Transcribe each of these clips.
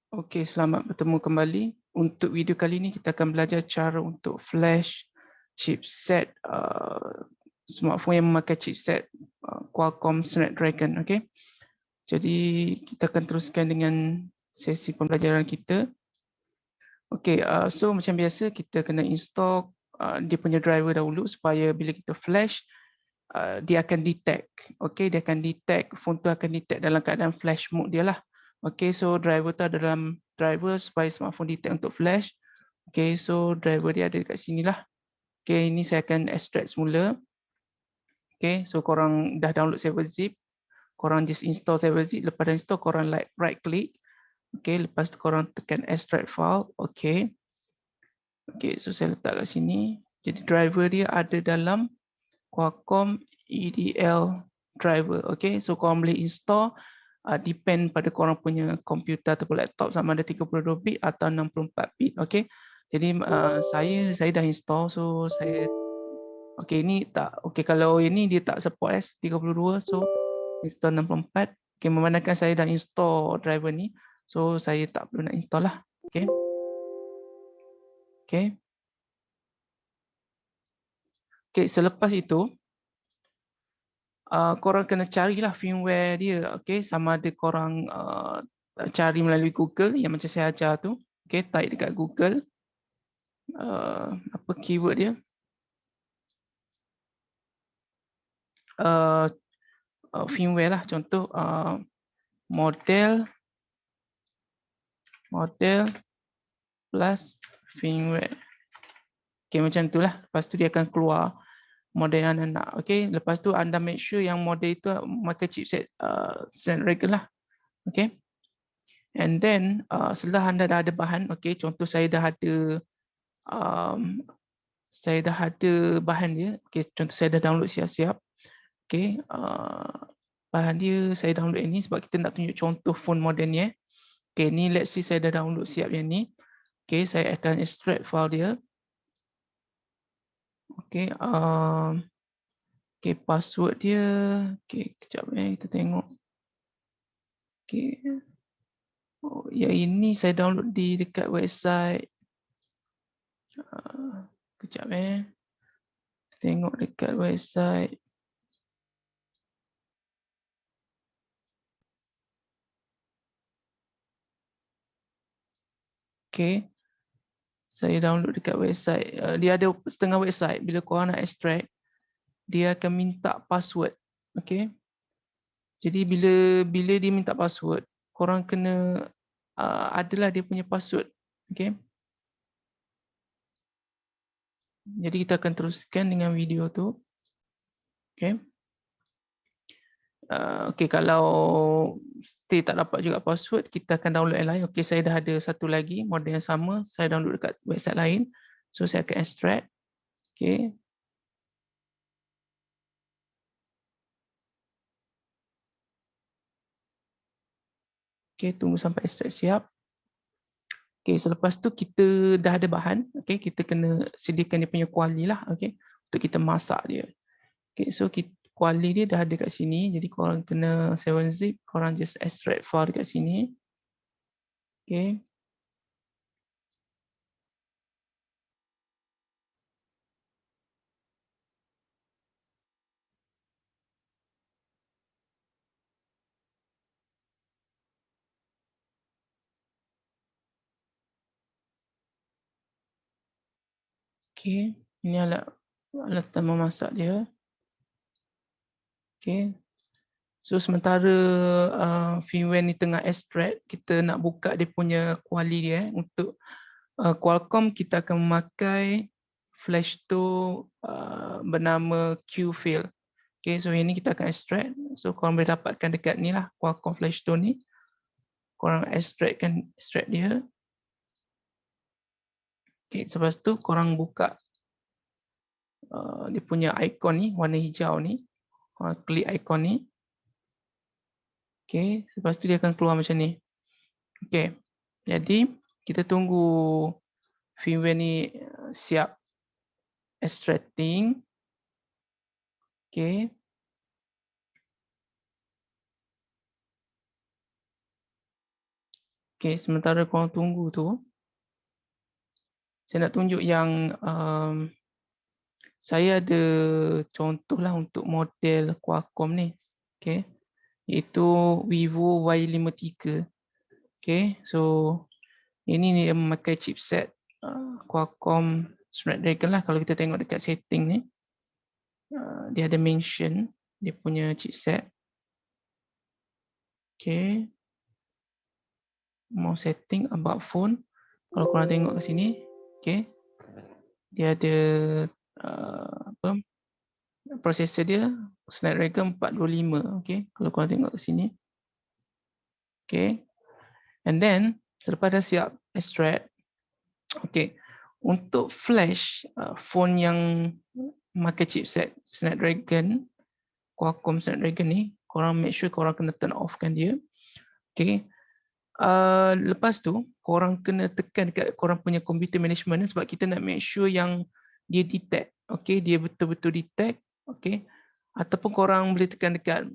Okey, selamat bertemu kembali. Untuk video kali ini kita akan belajar cara untuk flash chipset smartphone yang memakai chipset Qualcomm Snapdragon. Okey. Jadi kita akan teruskan dengan sesi pembelajaran kita. Okey, so macam biasa kita kena install dia punya driver dahulu supaya bila kita flash dia akan detect. Okey, dia akan detect, phone tu akan detect dalam keadaan flash mode dia lah. Okey, so driver tu ada dalam driver supaya smartphone detect untuk flash. Okey, so driver dia ada dekat sini lah. Okey, ini saya akan extract semula. Okey, so korang dah download 7zip. Korang just install 7zip. Lepas dah install, korang right click. Okey, lepas tu korang tekan extract file. Okey. Okey, so saya letak kat sini. Jadi driver dia ada dalam Qualcomm EDL driver. Okay, so korang boleh install depend pada korang punya komputer ataupun laptop sama ada 32 bit atau 64 bit. Okay, jadi saya dah install, so saya okay ni tak okay kalau ini dia tak support 32, so install 64. Okay, memandangkan saya dah install driver ni, so saya tak perlu nak install lah. Okay, okay, okay. Selepas itu korang kena carilah firmware dia, okey, sama ada korang cari melalui Google yang macam saya ajar tu, okey, type dekat Google apa keyword dia, uh, firmware lah, contoh model plus firmware, okey, macam tu lah. Lepas tu dia akan keluar model yang anda nak, okey. Lepas tu anda make sure yang model itu memakai chipset Snapdragon lah, okey. And then setelah anda dah ada bahan, okey, contoh um, saya dah ada bahan dia. Okay, contoh saya dah download siap-siap. Okay, bahan dia saya download yang ni sebab kita nak tunjuk contoh phone model ni. Okay, ni let's say saya dah download siap yang ni. Okay, saya akan extract file dia. Okay, okay, password dia. Okay, kejap kita tengok. Okay, oh, yang ini saya download di dekat website. Kejap tengok dekat website. Okay, saya download dekat website. Dia ada setengah website. Bila korang nak extract, dia akan minta password. Okay. Jadi bila dia minta password, korang kena adalah dia punya password. Okay. Jadi kita akan teruskan dengan video tu. Okay. Okay, kalau still tak dapat juga password, kita akan download yang lain. Okay, saya dah ada satu lagi model yang sama. Saya download dekat website lain. So saya akan extract. Okay. Okay, tunggu sampai extract siap. Okay, selepas tu kita dah ada bahan. Okay, kita kena sediakan dia punya kuali lah. Okay, untuk kita masak dia. Okay, so kuali dia dah ada kat sini. Jadi korang kena 7zip. Korang just extract file dekat sini. Okay. Okay. Ini alat memasak dia. Okay. So sementara firmware ni tengah extract, kita nak buka dia punya kuali dia. Untuk Qualcomm kita akan memakai flash tu bernama Qfil. Okay, so ini kita akan extract. So korang boleh dapatkan dekat ni lah, Qualcomm flash tu ni. Korang extract dia. Okay, lepas tu korang buka dia punya ikon ni, warna hijau ni. Korang klik ikon ni. Okay, lepas tu dia akan keluar macam ni. Okay, jadi kita tunggu firmware ni siap extracting. Okay. Okey, sementara korang tunggu tu, saya nak tunjuk yang saya ada contohlah untuk model Qualcomm ni. Okey, iaitu Vivo Y53. Okey, so ini dia memakai chipset Qualcomm Snapdragon lah. Kalau kita tengok dekat setting ni, dia ada mention dia punya chipset. Okey, mau setting about phone. Kalau korang tengok ke sini, okey, dia ada apa, prosesor dia Snapdragon 425. Okey, kalau korang tengok ke sini. Okey, and then selepas dah siap extract, okey, untuk flash phone yang memakai chipset Snapdragon, Qualcomm Snapdragon ni, korang make sure korang kena turn off kan dia. Okey, lepas tu korang kena tekan dekat korang punya computer management sebab kita nak make sure yang dia detect. Okey, dia betul-betul detect. Okey, ataupun korang boleh tekan dekat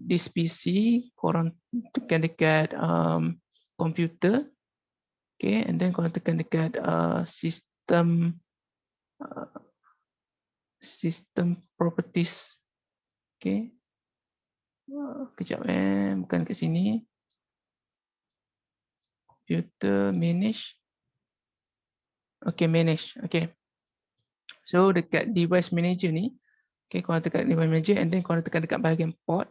this PC, korang tekan dekat komputer. Okey, and then korang tekan dekat system properties. Okey, kejap bukan kat sini. Computer manage. Okey, manage. Okey, so dekat device manager ni, okey, korang tekan device manager and then korang tekan dekat bahagian port.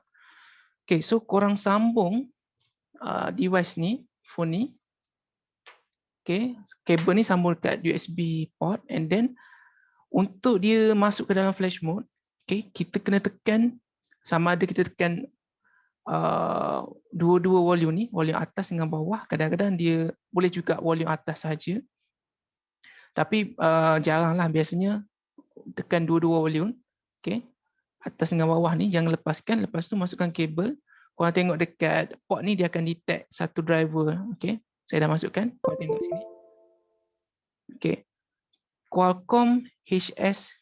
Okey, so korang sambung device ni, phone ni. Okey, kabel ni sambung dekat USB port and then untuk dia masuk ke dalam flash mode, okey, kita kena tekan sama ada kita tekan dua-dua volume ni, volume atas dengan bawah. Kadang-kadang dia boleh juga volume atas saja. Tapi jaranglah, biasanya tekan dua-dua volume. Okey, atas dengan bawah ni jangan lepaskan. Lepas tu masukkan kabel. Korang tengok dekat port ni dia akan detect satu driver. Okey, saya dah masukkan. Korang tengok sini. Okey, Qualcomm HS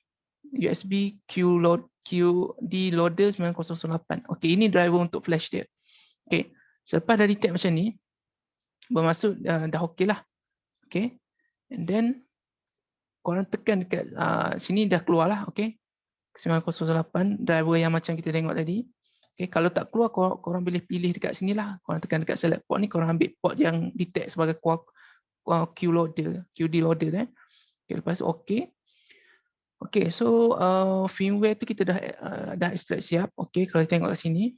USB QD loader 9008. Okey, ini driver untuk flash dia. Okey, selepas dah detect macam ni, bermaksud dah okey lah. Okey, and then korang tekan dekat sini dah keluar lah. Okey, 9008 driver yang macam kita tengok tadi. Okay, kalau tak keluar, korang boleh pilih dekat sini lah. Korang tekan dekat select port ni, korang ambil port yang detect sebagai QD loader. Okay, lepas tu okay. Okay, so firmware tu kita dah extract siap. Okay, kalau tengok kat sini.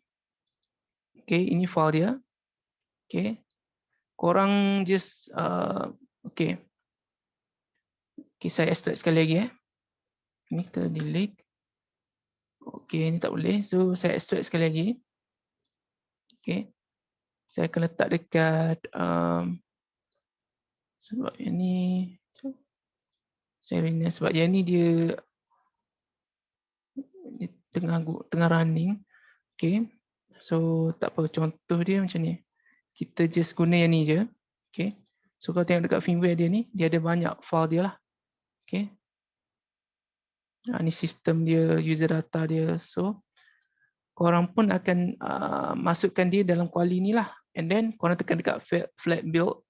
Okay, ini file dia. Okay, korang just okay. Okay, saya extract sekali lagi. Ini kita delete. Okay, ini tak boleh. So, saya extract sekali lagi. Okay, saya akan letak dekat sebab yang ni saya rename sebab yang ni dia tengah running. Okay, so tak apa, contoh dia macam ni. Kita just guna yang ni je. Okay, so kalau tengok dekat firmware dia ni, dia ada banyak file dia lah. Okay, ni sistem dia, user data dia. So korang pun akan masukkan dia dalam kuali ni lah. And then korang tekan dekat flat build.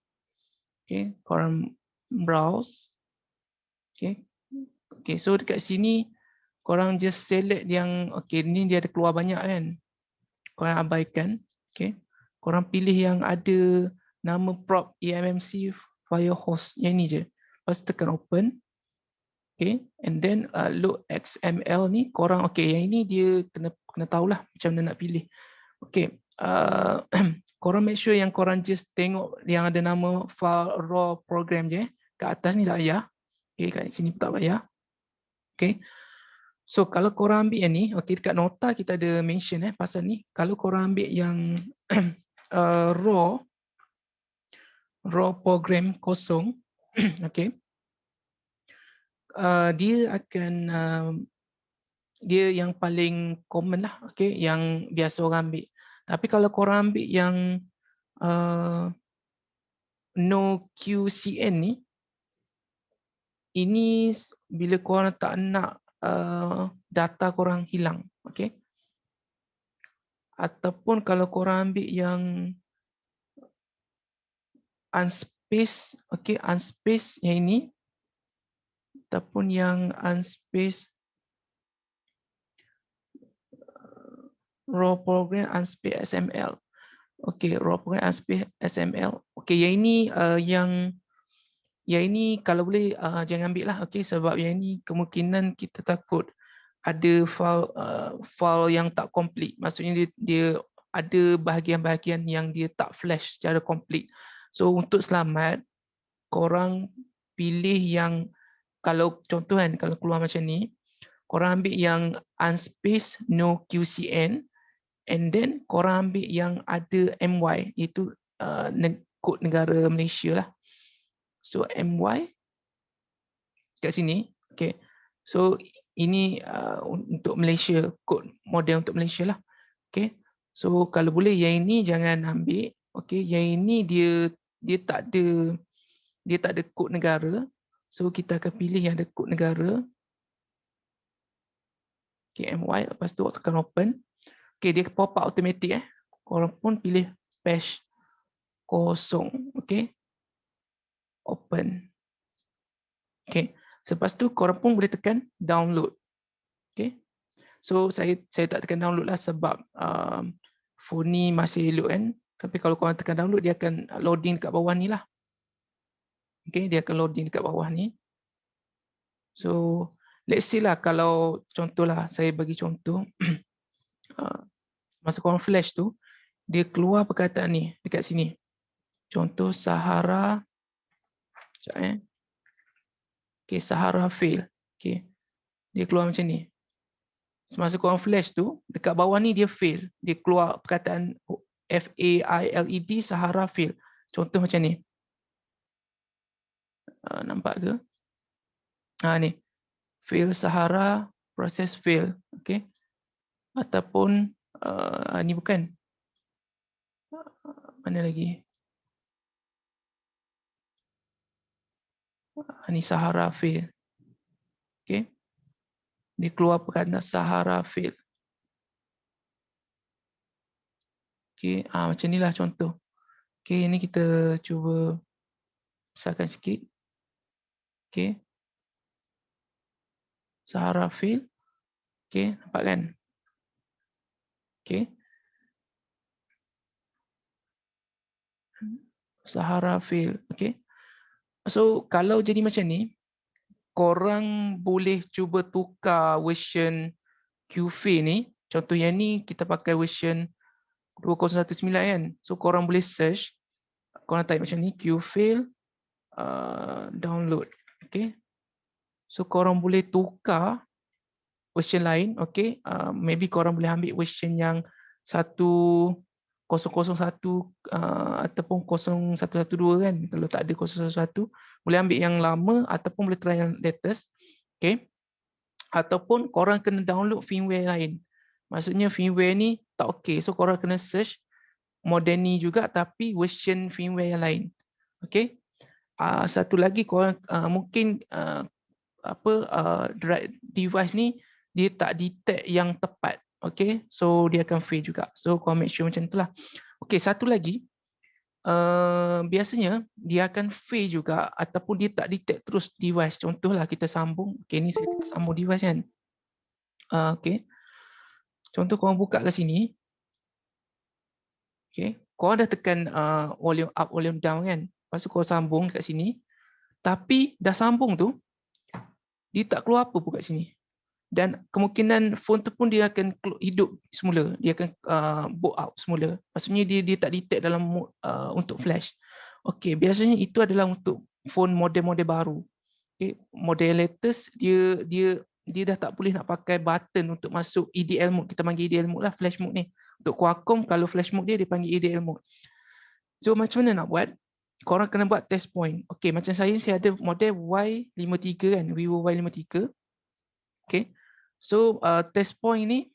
Okay, korang browse. Okay, okay, so dekat sini korang just select yang okay, ni dia ada keluar banyak kan. Korang abaikan. Okay, korang pilih yang ada nama prop eMMC Firehose yang ni je. Lepas tekan open. Okay, and then load XML ni korang okay, yang ini dia kena tahulah macam mana nak pilih. Okay, korang make sure yang korang just tengok yang ada nama file raw program je. Kat atas ni tak payah. Okay, kat sini pun tak payah. Okay, so kalau korang ambil yang ni, okay, dekat nota kita ada mention pasal ni. Kalau korang ambil yang raw program kosong, okay, dia akan dia yang paling common lah, okay, yang biasa orang ambil. Tapi kalau korang ambil yang no QCN ni, ini bila korang tak nak data korang hilang, okay. Ataupun kalau korang ambil yang unspace, okey, unspace yang ini ataupun yang unspace raw program unspace XML. Okey, raw program unspace XML. Okey, yang ini yang ini kalau boleh jangan ambil lah, okey, sebab yang ini kemungkinan kita takut ada file yang tak complete. Maksudnya dia ada bahagian-bahagian yang dia tak flash secara complete. So untuk selamat, korang pilih yang, kalau contoh kan, kalau keluar macam ni, korang ambil yang unspace no QCN, and then korang ambil yang ada MY, iaitu kod negara Malaysia lah. So MY kat sini, okay. So ini untuk Malaysia, kod model untuk Malaysia lah, okay. So kalau boleh yang ini jangan ambil, okay. Yang ini dia tak ada kod negara, so kita akan pilih yang ada kod negara, okay, MY. Lepas tu tekan open, okay, dia pop up automatic. Korang pun pilih patch kosong, okay, open, okay. Selepas tu korang pun boleh tekan download, okay. So saya tak tekan download lah sebab phone ni masih load kan. Tapi kalau korang tekan download, dia akan loading dekat bawah ni lah. Okay, dia akan loading dekat bawah ni. So let's say lah, kalau contoh lah, saya bagi contoh, masa korang flash tu, dia keluar perkataan ni dekat sini. Contoh Sahara, sekejap okay, Sahara fail. Okay, dia keluar macam ni. Semasa korang flash tu, dekat bawah ni dia fail. Dia keluar perkataan FAILED, Sahara fail. Contoh macam ni. Nampak ke? Ni. Fail Sahara, proses fail. Okay. Ataupun, ni bukan. Mana lagi? Ni Sahara fail. Okay. Dia keluar perkataan Sahara fail. Okay. Macam ni lah contoh. Okay, ini kita cuba besarkan sikit. Okay. Sahara fail. Okay, nampak kan? Okay. Sahara fail. Okay. So, kalau jadi macam ni, korang boleh cuba tukar version QFail ni. Contoh yang ni, kita pakai version 2019 kan. So, korang boleh search. Korang type macam ni, QFail download. Okay. So, korang boleh tukar version lain. Okay. Maybe korang boleh ambil version yang 1001 ataupun 0112 kan. Kalau tak ada 011, boleh ambil yang lama ataupun boleh try yang latest. Okay. Ataupun korang kena download firmware lain. Maksudnya firmware ni tak okay. So korang kena search model ni juga tapi version firmware yang lain. Okay. Satu lagi, korang mungkin device ni dia tak detect yang tepat. Okay. So dia akan fail juga. So korang make sure macam tu lah. Okay, satu lagi, biasanya dia akan fail juga ataupun dia tak detect terus device. Contohlah kita sambung. Okay, ni saya sambung device kan. Okay. Contoh korang buka ke sini. Okay. Korang dah tekan volume up, volume down kan. Lepas tu korang sambung kat sini. Tapi dah sambung tu, dia tak keluar apa pun kat sini. Dan kemungkinan phone tu pun dia akan hidup semula. Dia akan boot out semula. Maksudnya dia tak detect dalam mode untuk flash. Okay, biasanya itu adalah untuk phone model-model baru. Okay, model latest dia dah tak boleh nak pakai button untuk masuk EDL mode. Kita panggil EDL mode lah, flash mode ni. Untuk Qualcomm, kalau flash mode dia panggil EDL mode. So macam mana nak buat? Korang kena buat test point. Okay, macam saya ada model Y53 kan, Vivo Y53. Okay. So test point ni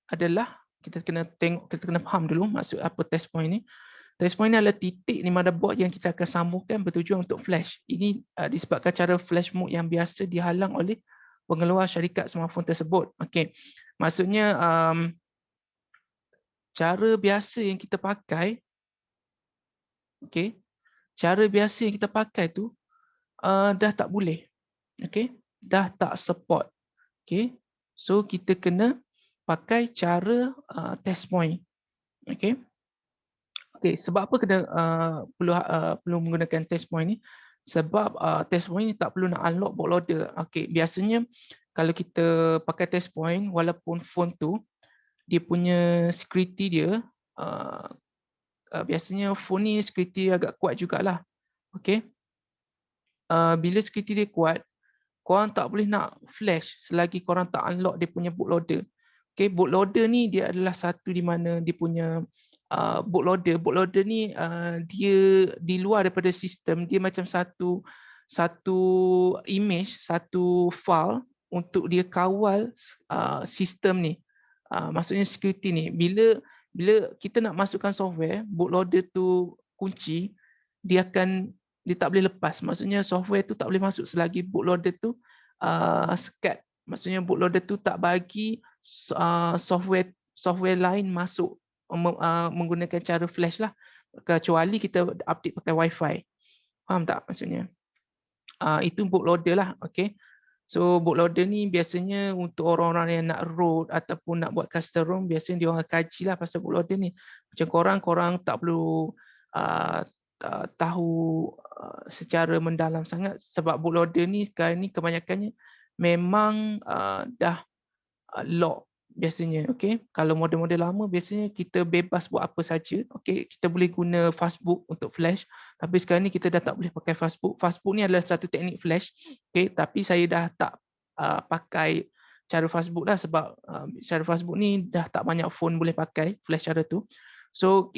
adalah kita kena tengok, kita kena faham dulu maksud apa test point ni. Test point ni adalah titik di motherboard yang kita akan sambungkan bertujuan untuk flash. Ini disebabkan cara flash mode yang biasa dihalang oleh pengeluar syarikat smartphone tersebut. Okey. Maksudnya cara biasa yang kita pakai, okey, cara biasa yang kita pakai tu dah tak boleh. Okey, dah tak support. Okey. So kita kena pakai cara test point. Okey. Okey, sebab apa kena perlu menggunakan test point ni? Sebab test point ni tak perlu nak unlock bootloader. Okey, biasanya kalau kita pakai test point, walaupun phone tu dia punya security dia uh, biasanya phone ni security agak kuat jugalah. Okey. Bila security dia kuat, korang tak boleh nak flash selagi korang tak unlock dia punya bootloader. Okay, bootloader ni dia adalah satu di mana dia punya bootloader. Bootloader ni dia di luar daripada sistem, dia macam satu image, satu file untuk dia kawal sistem ni. Maksudnya security ni. Bila kita nak masukkan software, bootloader tu kunci, dia tak boleh lepas. Maksudnya software tu tak boleh masuk selagi bootloader tu sekat. Maksudnya bootloader tu tak bagi software lain masuk menggunakan cara flash lah. Kecuali kita update pakai wifi. Faham tak maksudnya? Itu bootloader lah. Okay. So bootloader ni biasanya untuk orang-orang yang nak root ataupun nak buat custom ROM, biasanya dia orang kaji lah pasal bootloader ni. Macam korang tak perlu uh, tahu secara mendalam sangat sebab bootloader ni sekarang ni kebanyakannya memang dah lock biasanya. Okay. Kalau model-model lama biasanya kita bebas buat apa saja. Okay. Kita boleh guna fastboot untuk flash. Tapi sekarang ni kita dah tak boleh pakai fastboot. Fastboot ni adalah satu teknik flash. Okay. Tapi saya dah tak pakai cara fastboot lah sebab cara fastboot ni dah tak banyak phone boleh pakai flash cara tu. So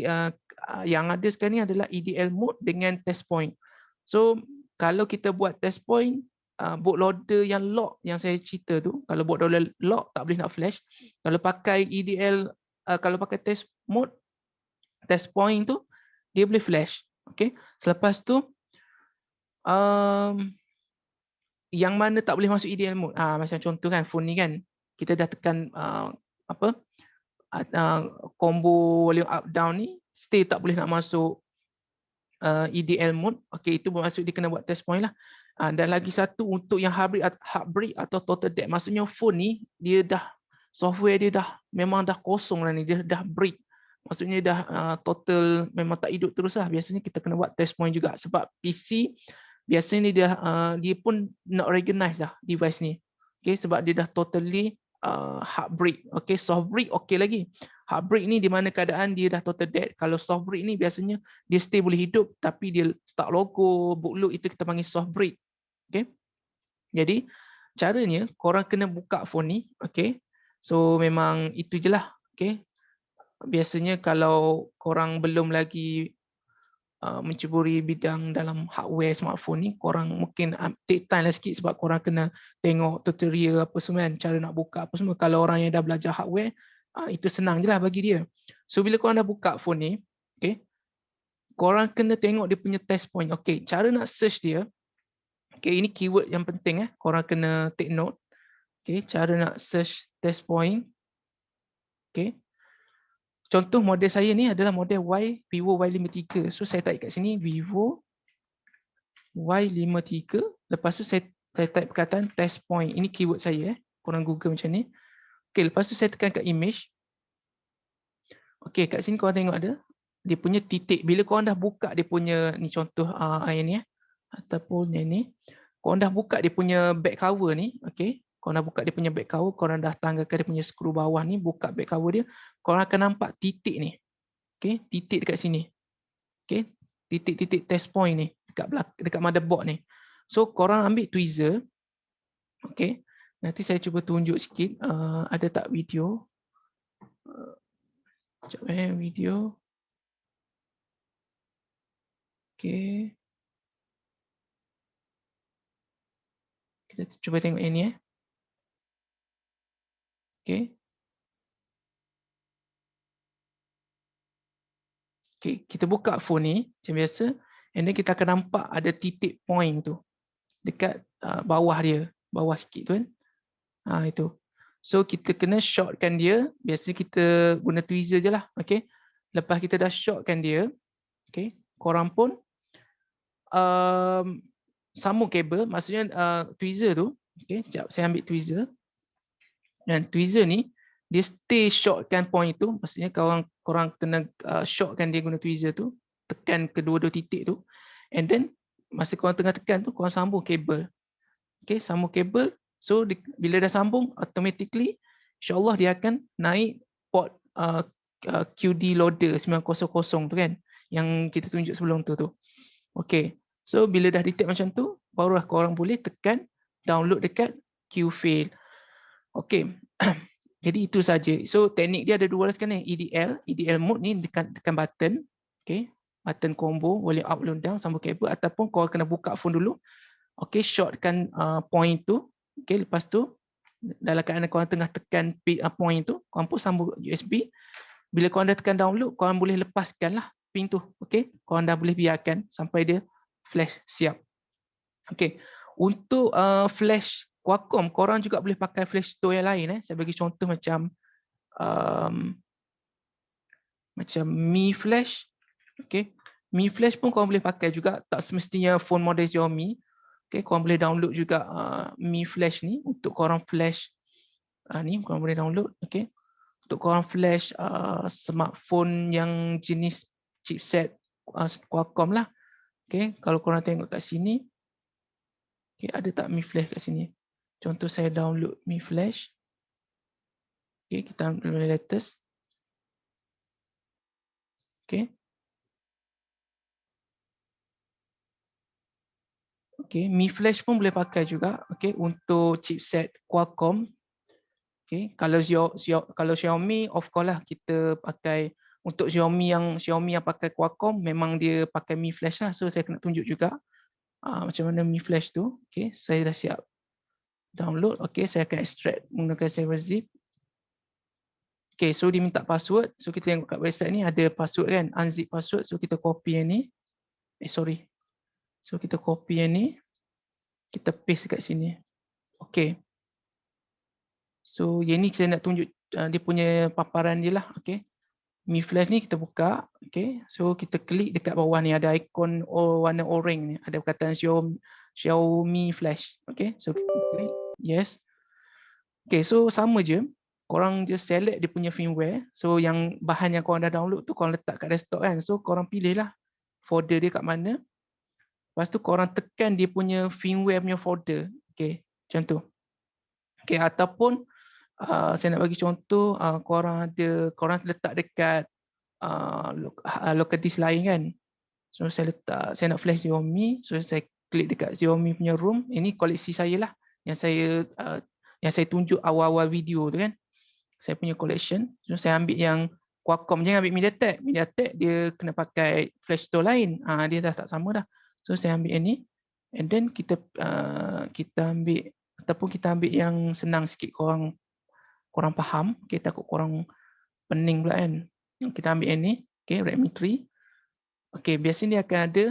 yang ada sekarang ni adalah EDL mode dengan test point. So kalau kita buat test point, bootloader yang lock yang saya cerita tu, kalau bootloader lock tak boleh nak flash. Kalau pakai EDL, kalau pakai test mode, test point tu, dia boleh flash. Okay. Selepas tu, yang mana tak boleh masuk EDL mode? Macam contoh kan, phone ni kan, kita dah tekan combo volume up down ni, still tak boleh nak masuk EDL mode. Okay, itu bermaksud dia kena buat test point lah. Dan lagi satu untuk yang heartbreak atau total dead. Maksudnya phone ni dia dah software dia dah memang dah kosong lah ni, dia dah break. Maksudnya dah total memang tak hidup terus lah. Biasanya kita kena buat test point juga sebab PC biasanya dia pun not recognize dah device ni. Okay, sebab dia dah totally heartbreak. Okay, soft break okay lagi. Heartbreak ni di mana keadaan dia dah total dead. Kalau soft break ni biasanya dia stay boleh hidup tapi dia start logo, bootloop, itu kita panggil soft break. Okay. Jadi caranya korang kena buka phone ni. Okay. So memang itu je lah. Okay. Biasanya kalau korang belum lagi menceburi bidang dalam hardware smartphone ni, korang mungkin take time lah sikit sebab korang kena tengok tutorial apa semua kan, cara nak buka apa semua. Kalau orang yang dah belajar hardware, itu senang je lah bagi dia. So bila korang dah buka phone ni, okay, korang kena tengok dia punya test point. Okay, cara nak search dia, okay, ini keyword yang penting korang kena take note. Okay, cara nak search test point. Okay. Contoh model saya ni adalah model Vivo Y53. So saya type kat sini Vivo Y53. Lepas tu saya type perkataan test point. Ini keyword saya. Korang Google macam ni. Okay, lepas tu saya tekan kat image. Okay, kat sini korang tengok ada. Dia punya titik. Bila korang dah buka dia punya, ni contoh yang ni ataupun yang ni. Korang dah buka dia punya back cover ni. Okay. Korang dah buka dia punya back cover. Korang dah tanggalkan dia punya skru bawah ni. Buka back cover dia. Korang akan nampak titik ni. Okay. Titik dekat sini. Okay. Titik-titik test point ni. Dekat motherboard ni. So korang ambil tweezer. Okay. Nanti saya cuba tunjuk sikit. Ada tak video? Sekejap video. Okay. Kita cuba tengok yang ni Okay. Okay, kita buka phone ni macam biasa. And then kita akan nampak ada titik point tu. Dekat bawah dia. Bawah sikit tu kan. Itu. So kita kena shortkan dia. Biasa kita guna tweezer je lah. Okay. Lepas kita dah shortkan dia. Okay. Korang pun sambung kabel, maksudnya tweezer tu. Okay, sekejap saya ambil tweezer. Dan tweezer ni dia stay shortkan point tu, maksudnya korang kena shortkan dia guna tweezer tu, tekan kedua-dua titik tu, and then masa korang tengah tekan tu korang sambung kabel. Okay, sambung kabel. So bila dah sambung, automatically insyaAllah dia akan naik port QD loader 900 tu kan, yang kita tunjuk sebelum tu. Okay, so bila dah detect macam tu, barulah korang boleh tekan download dekat QFail. Okay. Jadi itu saja. So teknik dia ada dua lah sekarang ni. EDL mode ni tekan button. Okay. Button combo boleh up boleh down sambung kabel, ataupun kau kena buka phone dulu. Okay, shortkan point tu. Okay, lepas tu dalam keadaan korang tengah tekan point tu, korang pun sambung USB. Bila korang dah tekan download, korang boleh lepaskan lah pin tu. Okay, korang dah boleh biarkan sampai dia flash siap. Okay, untuk flash Qualcomm, korang juga boleh pakai flash store yang lain. Saya bagi contoh macam Mi Flash. Okay, Mi Flash pun korang boleh pakai juga, tak semestinya phone model Xiaomi. Okay, korang boleh download juga Mi Flash ni untuk korang flash. Ni korang boleh download. Okay, untuk korang flash smartphone yang jenis chipset Qualcomm lah. Okay, kalau korang tengok kat sini, okay, ada tak Mi Flash kat sini? Contoh saya download Mi Flash. Okay, kita ambil latest. Okay. Okay, Mi Flash pun boleh pakai juga. Okay, untuk chipset Qualcomm. Okay, kalau Xiaomi, of course lah kita pakai. Untuk Xiaomi yang pakai Qualcomm, memang dia pakai Mi Flash lah. So saya kena tunjuk juga macam mana Mi Flash tu. Okay, saya dah siap download. Okay, saya akan extract menggunakan server zip. Okay, so dia minta password. So kita tengok kat website ni ada password kan, unzip password. So kita copy yang ni. So kita copy yang ni. Kita paste kat sini. Okay. So yang ni saya nak tunjuk dia punya paparan dia lah. Okay. Mi Flash ni kita buka. Okay. So kita klik dekat bawah ni ada ikon warna orange ni. Ada perkataan Xiaomi Flash. Okay. So kita klik. Yes. Okay. So sama je. Korang just select dia punya firmware. So yang bahan yang korang dah download tu korang letak kat desktop kan. So korang pilih lah folder dia kat mana. Lepas tu korang tekan dia punya firmware punya folder. Okay. Macam tu. Okay. Ataupun saya nak bagi contoh, korang letak dekat local disk lain kan. So saya nak flash Xiaomi. So saya klik dekat Xiaomi punya room. Ini koleksi saya lah. Yang saya tunjuk awal-awal video tu kan. Saya punya collection. So saya ambil yang Qualcomm, jangan ambil MediaTek. MediaTek dia kena pakai flash store lain. Dia dah tak sama dah. So saya ambil yang ni. And then kita ambil, ataupun kita ambil yang senang sikit korang faham. Okay, takut korang pening pula kan. Kita ambil yang ni. Okay, Redmi 3. Okay, biasanya dia akan ada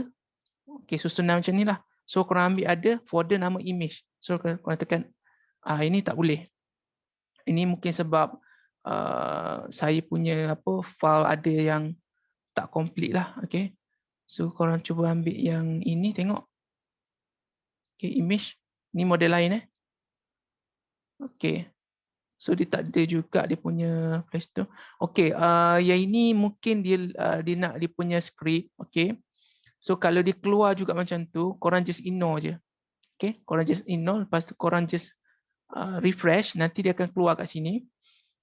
susunan macam ni lah. So korang ambil ada folder nama image. So korang tekan. Ini tak boleh. Ini mungkin sebab saya punya file ada yang tak complete lah. Okay. So korang cuba ambil yang ini, tengok. Okay, image. Ini model lain Okay. So dia tak ada juga dia punya flash tu. Okay, yang ini mungkin dia nak dia punya script. Okay. So kalau dia keluar juga macam tu, korang just ignore je. Okay, korang just ignore. Lepas tu korang just refresh. Nanti dia akan keluar kat sini.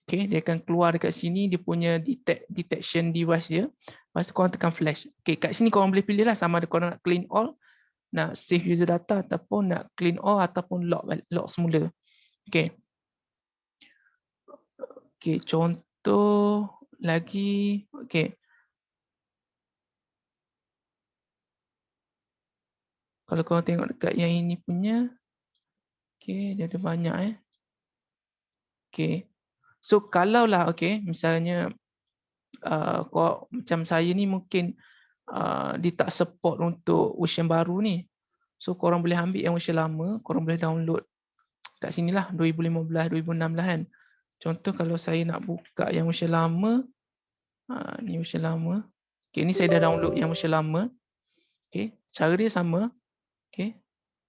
Okay, dia akan keluar dekat sini. Dia punya detection device dia. Lepas tu korang tekan flash. Okay, kat sini korang boleh pilih lah sama ada korang nak clean all, nak save user data, ataupun nak clean all, ataupun lock semula. Okay. Okay, contoh lagi. Okay. Kalau korang tengok dekat yang ini punya. Okay, dia ada banyak Okay. So kalau lah misalnya macam saya ni mungkin dia tak support untuk version baru ni. So korang boleh ambil yang version lama, korang boleh download kat sini lah 2015, 2016 kan. Contoh kalau saya nak buka yang version lama, ni version lama. Okay, ni saya dah download yang version lama. Okey, cara dia sama. Okey,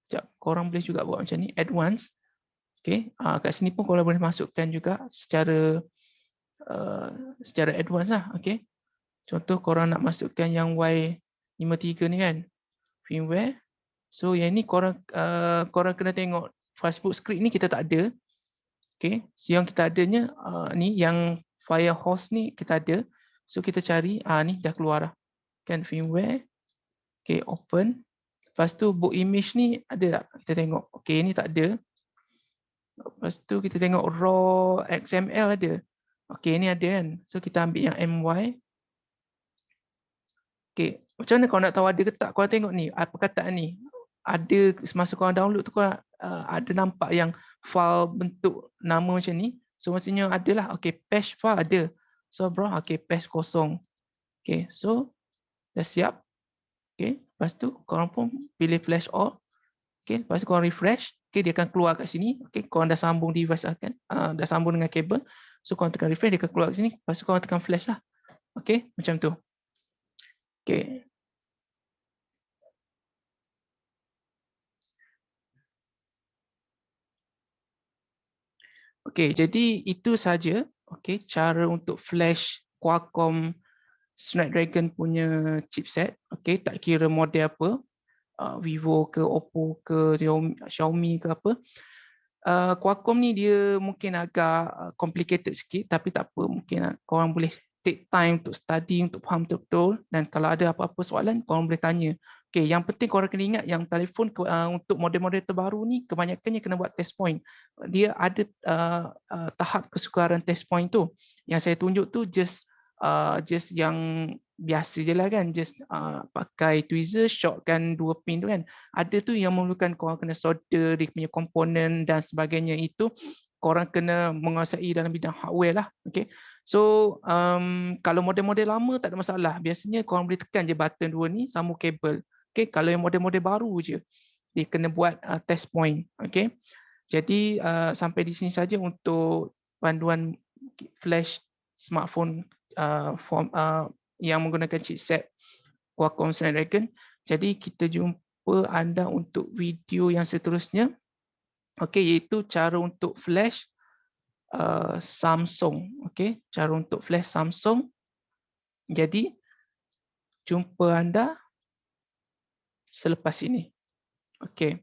sekejap, korang boleh juga buat macam ni, advance. Okey, kat sini pun korang boleh masukkan juga uh, secara advance lah. Okey, contoh korang nak masukkan yang Y53 ni kan, firmware. So yang ni korang kena tengok fastboot script ni kita tak ada. Okey, so yang kita adanya ni yang Firehose ni kita ada. So kita cari, ni dah keluar dah. Kan firmware. Okey, open. Lepas tu book image ni ada tak? Kita tengok. Okey, ni tak ada. Lepas tu kita tengok raw XML ada. Okey, ni ada kan. So kita ambil yang MY. Okey, macam mana kau nak tahu ada ke tak? Kau tengok ni, perkataan ni. Ada semasa kau download tu kau ada nampak yang file bentuk nama macam ni. So maksudnya adalah. Okey, patch file ada. So bro, okey, patch kosong. Okey, so dah siap. Okey, lepas tu korang pun pilih flash all. Okey, lepas tu korang refresh. Okey, dia akan keluar kat sini. Okey, korang dah sambung device kan. Dah sambung dengan kabel. So korang tekan refresh, dia akan keluar kat sini. Lepas tu korang tekan flash lah. Okey, macam tu. Okey. Okey, jadi itu saja. Okey, cara untuk flash Qualcomm Snapdragon punya chipset. Okey, tak kira model apa. Vivo ke, Oppo ke, Xiaomi ke apa. Qualcomm ni dia mungkin agak complicated sikit, tapi tak apa, mungkin korang boleh take time untuk study, untuk faham betul-betul, dan kalau ada apa-apa soalan korang boleh tanya. Okay, yang penting korang kena ingat yang telefon untuk model-model terbaru ni kebanyakannya kena buat test point. Dia ada tahap kesukaran test point tu. Yang saya tunjuk tu just yang biasa je lah kan, just pakai tweezer shotkan 2 pin tu kan. Ada tu yang memerlukan korang kena solder dia punya komponen dan sebagainya. Itu korang kena menguasai dalam bidang hardware lah. Okay. So kalau model-model lama tak ada masalah. Biasanya korang boleh tekan je button 2 ni, sambung kabel. Okay. Kalau yang model-model baru je, dia kena buat test point. Okay. Jadi sampai di sini saja untuk panduan flash smartphone yang menggunakan chipset Qualcomm Snapdragon. Jadi kita jumpa anda untuk video yang seterusnya. Okey, iaitu cara untuk flash Samsung. Okey, cara untuk flash Samsung. Jadi jumpa anda selepas ini. Okey.